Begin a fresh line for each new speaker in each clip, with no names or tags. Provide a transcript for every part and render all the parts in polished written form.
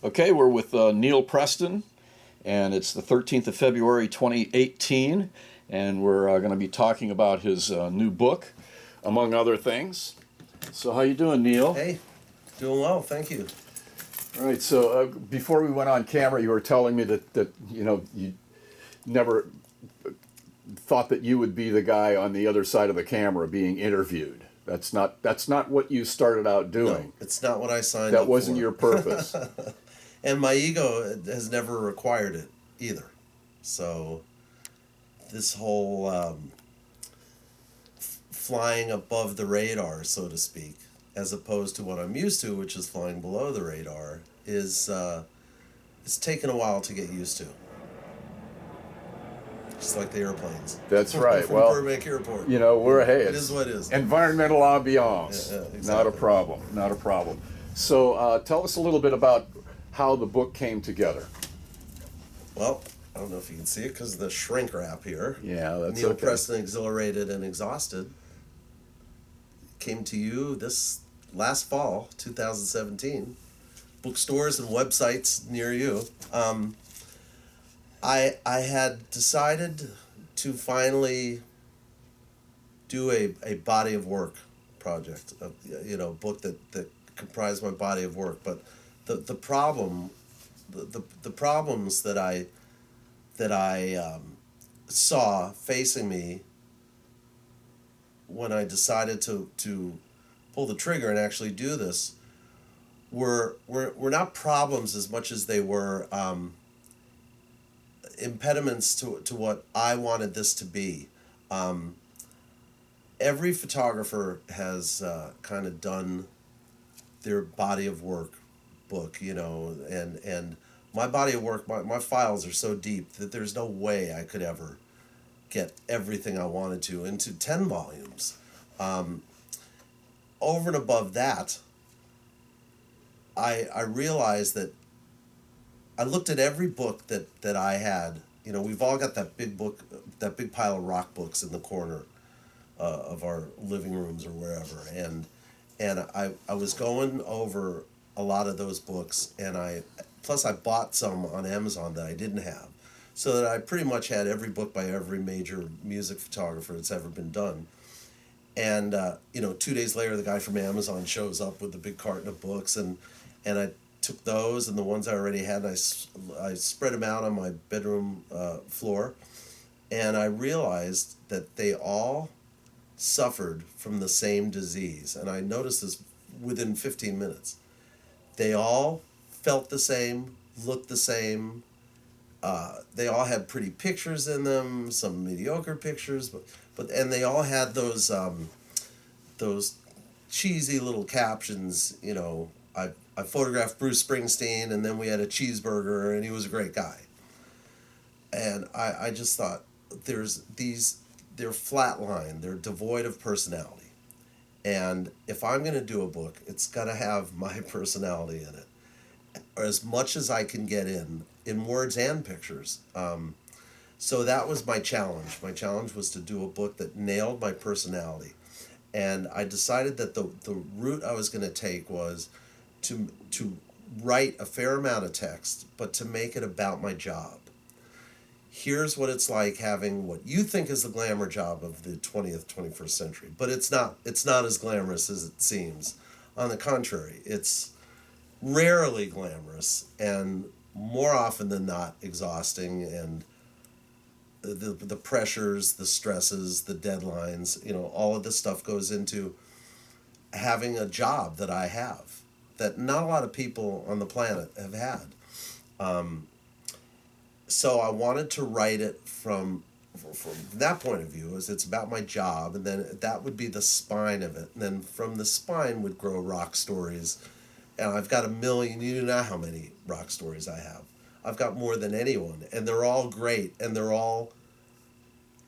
Okay, we're with Neal Preston, and it's the 13th of February 2018, and we're going to be talking about his new book, among other things. So how you doing, Neal?
Hey, doing well, thank you.
All right, so before we went on camera, you were telling me that you never thought that you would be the guy on the other side of the camera being interviewed. That's not what you started out doing.
No, it's not what I signed up for.
That wasn't your purpose.
And my ego has never required it either. So this whole flying above the radar, so to speak, as opposed to what I'm used to, which is flying below the radar, is it's taken a while to get used to. Just like the airplanes.
That's right.
From
Well,
Burbank Airport.
It
is what it is.
Environmental ambiance.
Yeah, exactly.
Not a problem. Not a problem. So tell us a little bit about how the book came together.
Well, I don't know if you can see it because of the shrink wrap here.
Yeah, that's
Neal
okay.
Preston, Exhilarated and Exhausted, came to you this last fall, 2017. Bookstores and websites near you. I had decided to finally do a body of work project, a book that comprised my body of work. But the problems that I saw facing me when I decided to pull the trigger and actually do this were not problems as much as they were impediments to what I wanted this to be. Every photographer has kind of done their body of work book, and my body of work, my files are so deep that there's no way I could ever get everything I wanted to into 10 volumes. Over and above that, I realized that I looked at every book that I had. We've all got that big book, that big pile of rock books in the corner of our living rooms or wherever. And I was going over a lot of those books, and I bought some on Amazon that I didn't have, so that I pretty much had every book by every major music photographer that's ever been done. And 2 days later, the guy from Amazon shows up with a big carton of books, and I took those and the ones I already had, and I spread them out on my bedroom floor, and I realized that they all suffered from the same disease. And I noticed this within 15 minutes. They all felt the same, looked the same. They all had pretty pictures in them, some mediocre pictures, but they all had those cheesy little captions. I photographed Bruce Springsteen, and then we had a cheeseburger, and he was a great guy. And I just thought, they're flatline, they're devoid of personality. And if I'm going to do a book, it's got to have my personality in it, or as much as I can get in words and pictures. So that was my challenge. My challenge was to do a book that nailed my personality. And I decided that the route I was going to take was to write a fair amount of text, but to make it about my job. Here's what it's like having what you think is the glamour job of the 20th, 21st century. But it's not as glamorous as it seems. On the contrary, it's rarely glamorous, and more often than not exhausting, and the pressures, the stresses, the deadlines, all of this stuff goes into having a job that I have, that not a lot of people on the planet have had. So I wanted to write it from that point of view, as it's about my job, and then that would be the spine of it. And then from the spine would grow rock stories. And I've got 1 million, you know how many rock stories I have. I've got more than anyone, and they're all great, and they're all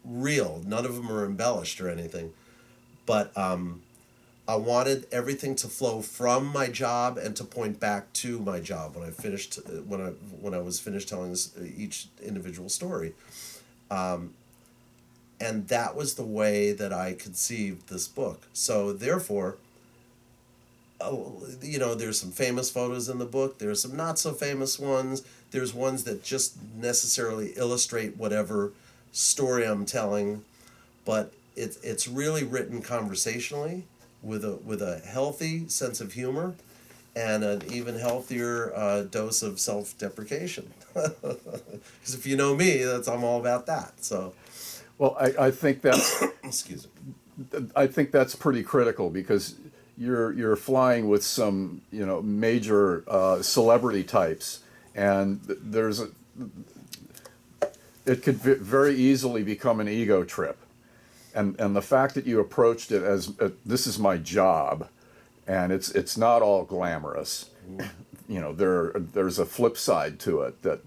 real. None of them are embellished or anything. But I wanted everything to flow from my job and to point back to my job when I was finished telling each individual story. And that was the way that I conceived this book. So therefore, you know, there's some famous photos in the book. There's some not so famous ones. There's ones that just necessarily illustrate whatever story I'm telling, but it's really written conversationally with a healthy sense of humor and an even healthier dose of self-deprecation. Because if you know me, I'm all about that. So,
Well, I think that's
excuse me.
I think that's pretty critical because you're flying with some major celebrity types, and it could very easily become an ego trip, and the fact that you approached it as this is my job, and it's not all glamorous. There's a flip side to it that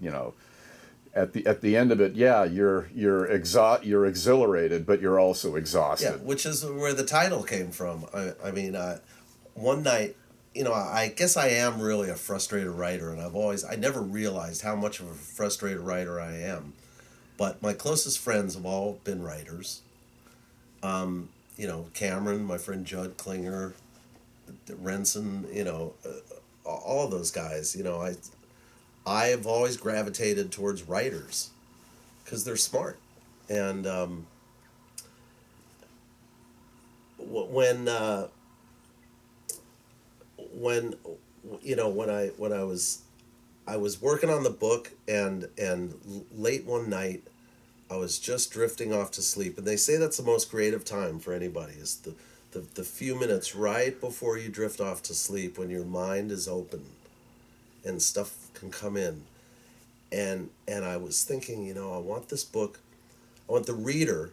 at the end of it, yeah, you're exhilarated, but you're also exhausted.
Yeah, which is where the title came from. I mean, one night, I guess I am really a frustrated writer, and I never realized how much of a frustrated writer I am. But my closest friends have all been writers. Cameron, my friend Judd Klinger, Renson, all those guys. I have always gravitated towards writers because they're smart. And when I was working on the book, and late one night I was just drifting off to sleep, and they say that's the most creative time for anybody, is the few minutes right before you drift off to sleep, when your mind is open and stuff can come in. And I was thinking, I want this book, I want the reader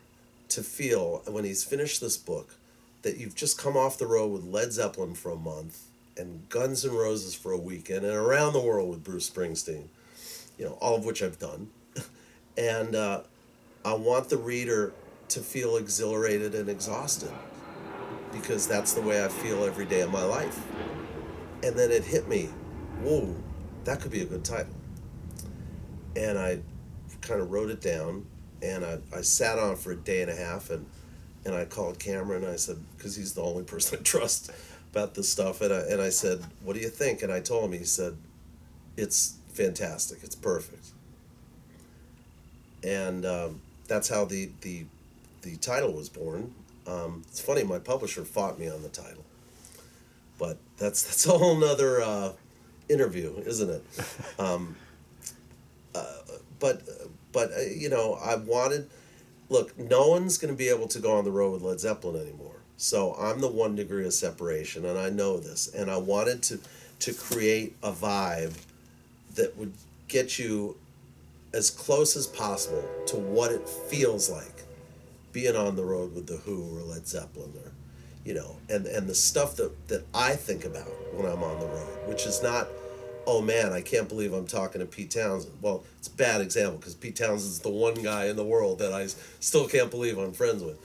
to feel, when he's finished this book, that you've just come off the road with Led Zeppelin for a month and Guns N' Roses for a weekend and around the world with Bruce Springsteen, all of which I've done. And I want the reader to feel exhilarated and exhausted, because that's the way I feel every day of my life. And then it hit me, whoa, that could be a good title. And I kind of wrote it down, and I sat on it for a day and a half, and I called Cameron, and I said, because he's the only person I trust about this stuff, and I said, what do you think? And I told him, he said, it's fantastic, it's perfect. And that's how the title was born. It's funny, my publisher fought me on the title, but that's a whole nother interview, isn't it? But I wanted, look, no one's going to be able to go on the road with Led Zeppelin anymore. So I'm the 1 degree of separation, and I know this. And I wanted to create a vibe that would get you as close as possible to what it feels like being on the road with The Who or Led Zeppelin, or, and the stuff that I think about when I'm on the road, which is not, oh man, I can't believe I'm talking to Pete Townsend. Well, it's a bad example because Pete Townsend's the one guy in the world that I still can't believe I'm friends with.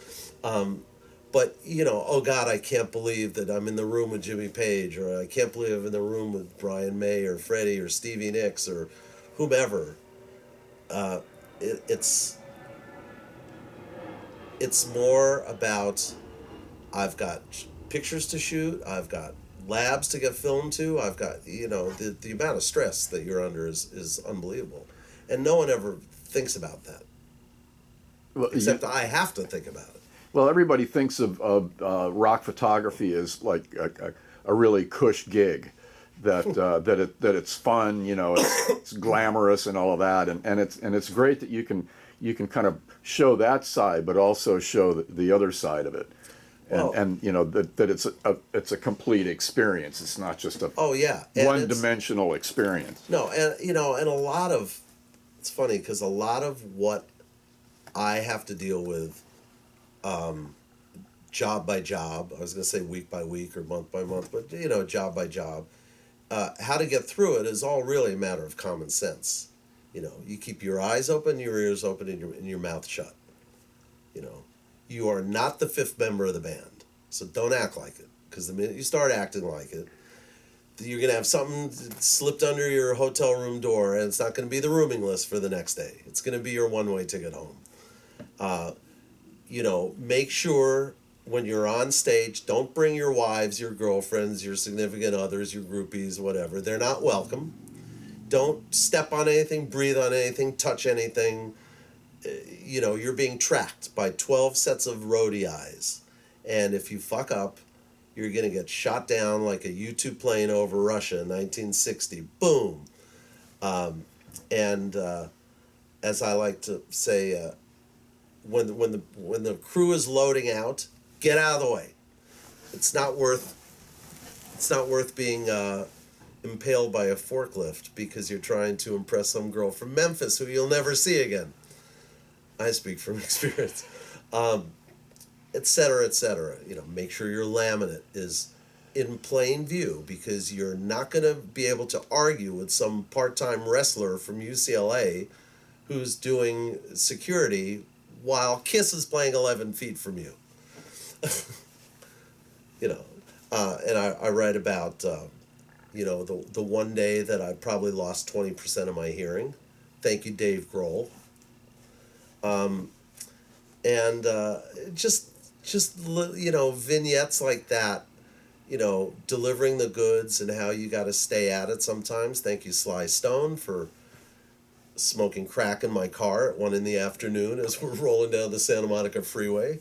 But, oh God, I can't believe that I'm in the room with Jimmy Page, or I can't believe I'm in the room with Brian May or Freddie or Stevie Nicks or whomever. It's more about, I've got pictures to shoot, I've got labs to get filmed to, I've got, the amount of stress that you're under is unbelievable. And no one ever thinks about that. Well, except I have to think about it.
Well, everybody thinks of rock photography as like a really cush gig, that it's fun, it's glamorous and all of that, and it's great that you can kind of show that side, but also show the other side of it, and that it's a complete experience. It's not just a one-dimensional experience.
No, and a lot of, it's funny because a lot of what I have to deal with, job by job, I was going to say week by week or month by month, but job by job, how to get through it is all really a matter of common sense. You keep your eyes open, your ears open, and your mouth shut. You are not the fifth member of the band, so don't act like it, because the minute you start acting like it, you're going to have something slipped under your hotel room door, and it's not going to be the rooming list for the next day. It's going to be your one-way ticket home. Make sure when you're on stage, don't bring your wives, your girlfriends, your significant others, your groupies, whatever. They're not welcome. Don't step on anything, breathe on anything, touch anything. You know, you're being tracked by 12 sets of roadie eyes. And if you fuck up, you're going to get shot down like a U-2 plane over Russia in 1960. Boom. As I like to say, when the crew is loading out, get out of the way. It's not worth being impaled by a forklift because you're trying to impress some girl from Memphis who you'll never see again. I speak from experience. Et cetera, et cetera. You know, make sure your laminate is in plain view because you're not going to be able to argue with some part-time wrestler from UCLA who's doing security while Kiss is playing 11 feet from you. You know, and I write about, you know, the one day that I probably lost 20% of my hearing. Thank you, Dave Grohl. Just you know, vignettes like that, you know, delivering the goods and how you got to stay at it sometimes. Thank you, Sly Stone, for smoking crack in my car at 1 p.m. as we're rolling down the Santa Monica freeway.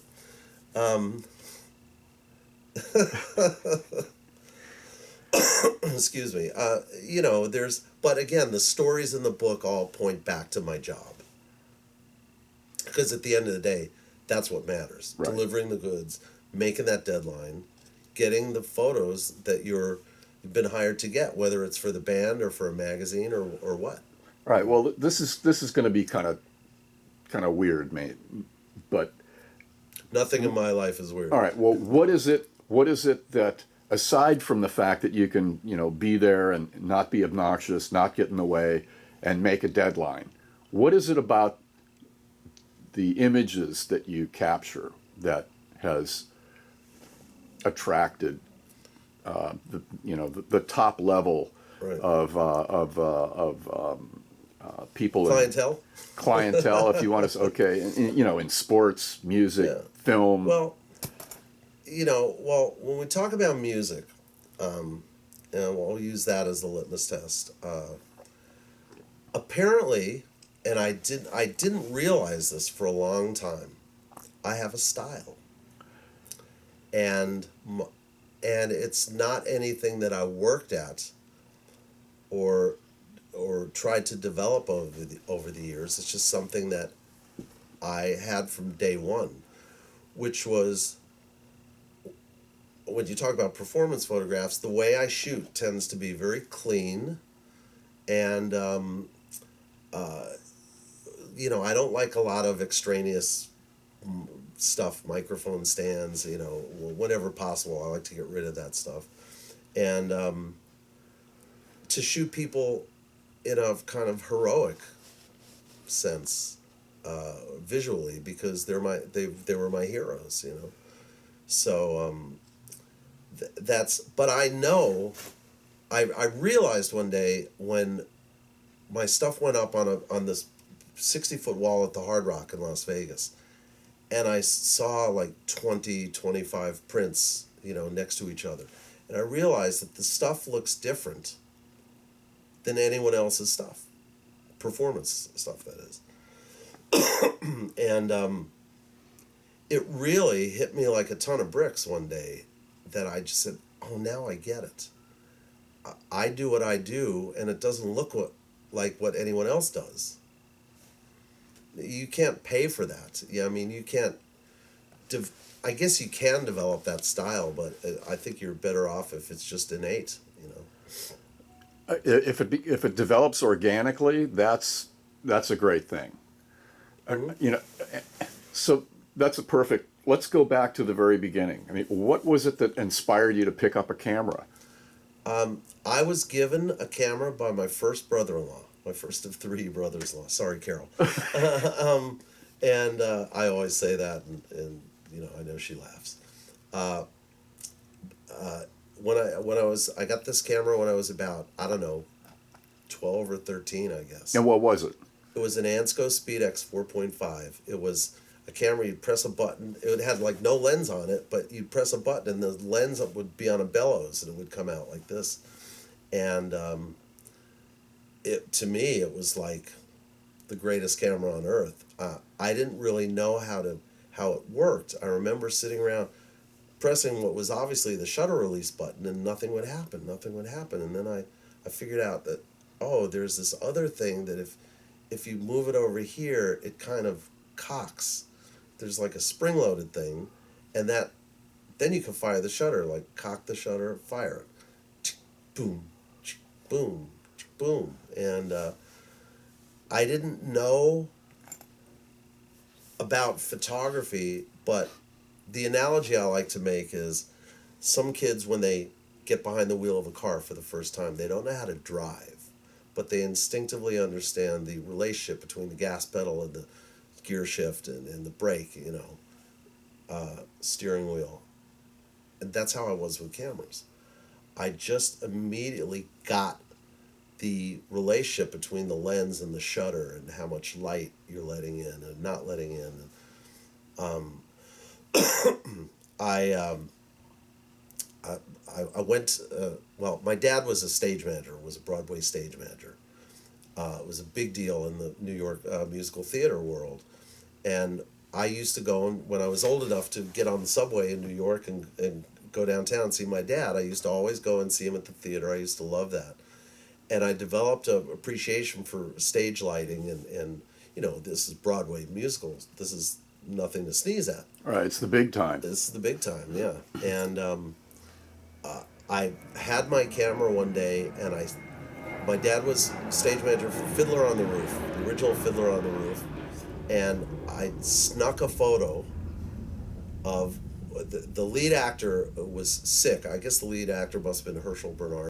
Excuse me. You know, but again, the stories in the book all point back to my job. Because at the end of the day, that's what matters.
Right.
Delivering the goods, making that deadline, getting the photos that you've been hired to get, whether it's for the band or for a magazine or what.
Right. Well, this is going to be kind of weird, mate. But
nothing in my life is weird.
All right. Well, what is it that, aside from the fact that you can, you know, be there and not be obnoxious, not get in the way, and make a deadline, what is it about the images that you capture that has attracted the top level
right.
of people,
clientele,
if you want to. Okay, you know, in sports, music,
yeah.
film.
Well, you know, when we talk about music, and we'll use that as the litmus test. Apparently, and I didn't realize this for a long time, I have a style, and it's not anything that I worked at or tried to develop over the years. It's just something that I had from day one, which was, when you talk about performance photographs, the way I shoot tends to be very clean, and you know, I don't like a lot of extraneous stuff, microphone stands, you know, whenever possible. I like to get rid of that stuff. And to shoot people in a kind of heroic sense, visually, because they were my heroes, you know. So but I know, I realized one day when my stuff went up on this 60-foot wall at the Hard Rock in Las Vegas, and I saw like 25 prints, you know, next to each other, and I realized that the stuff looks different than anyone else's stuff, performance stuff, that is. And it really hit me like a ton of bricks one day that I just said, oh, now I get it. I do what I do, and it doesn't look like what anyone else does. You can't pay for that. Yeah, I mean, you can't. I guess you can develop that style, but I think you're better off if it's just innate. You know.
If it develops organically, that's a great thing. Mm-hmm. You know, so that's a perfect. Let's go back to the very beginning. I mean, what was it that inspired you to pick up a camera?
I was given a camera by my first brother-in-law. My first of 3 brothers-in-law. Sorry, Carol. And I always say that, and you know, I know she laughs. When I got this camera when I was about, I don't know, 12 or 13, I guess.
And what was it?
It was an Ansco Speedex 4.5. It was a camera, you'd press a button. It had like no lens on it, but you'd press a button and the lens would be on a bellows and it would come out like this. And to me, it was like the greatest camera on earth. I didn't really know how it worked. I remember sitting around pressing what was obviously the shutter release button, and nothing would happen. And then I figured out that, oh, there's this other thing that if you move it over here, it kind of cocks. There's like a spring-loaded thing, and then you can fire the shutter, like cock the shutter, fire it. Boom, boom, boom. And I didn't know about photography, but the analogy I like to make is some kids, when they get behind the wheel of a car for the first time, they don't know how to drive, but they instinctively understand the relationship between the gas pedal and the gear shift and the brake, steering wheel. And that's how I was with cameras. I just immediately got the relationship between the lens and the shutter and how much light you're letting in and not letting in. I went, my dad was a stage manager, was a Broadway stage manager. It was a big deal in the New York musical theater world. And I used to go, and when I was old enough to get on the subway in New York and go downtown and see my dad, I used to always go and see him at the theater. I used to love that. And I developed an appreciation for stage lighting and this is Broadway musicals. This is nothing to sneeze at.
Right, it's the big time.
This is the big time, yeah. And I had my camera one day, and my dad was stage manager for Fiddler on the Roof, the original Fiddler on the Roof, and I snuck a photo of the lead actor was sick. I guess the lead actor must have been Herschel Bernard.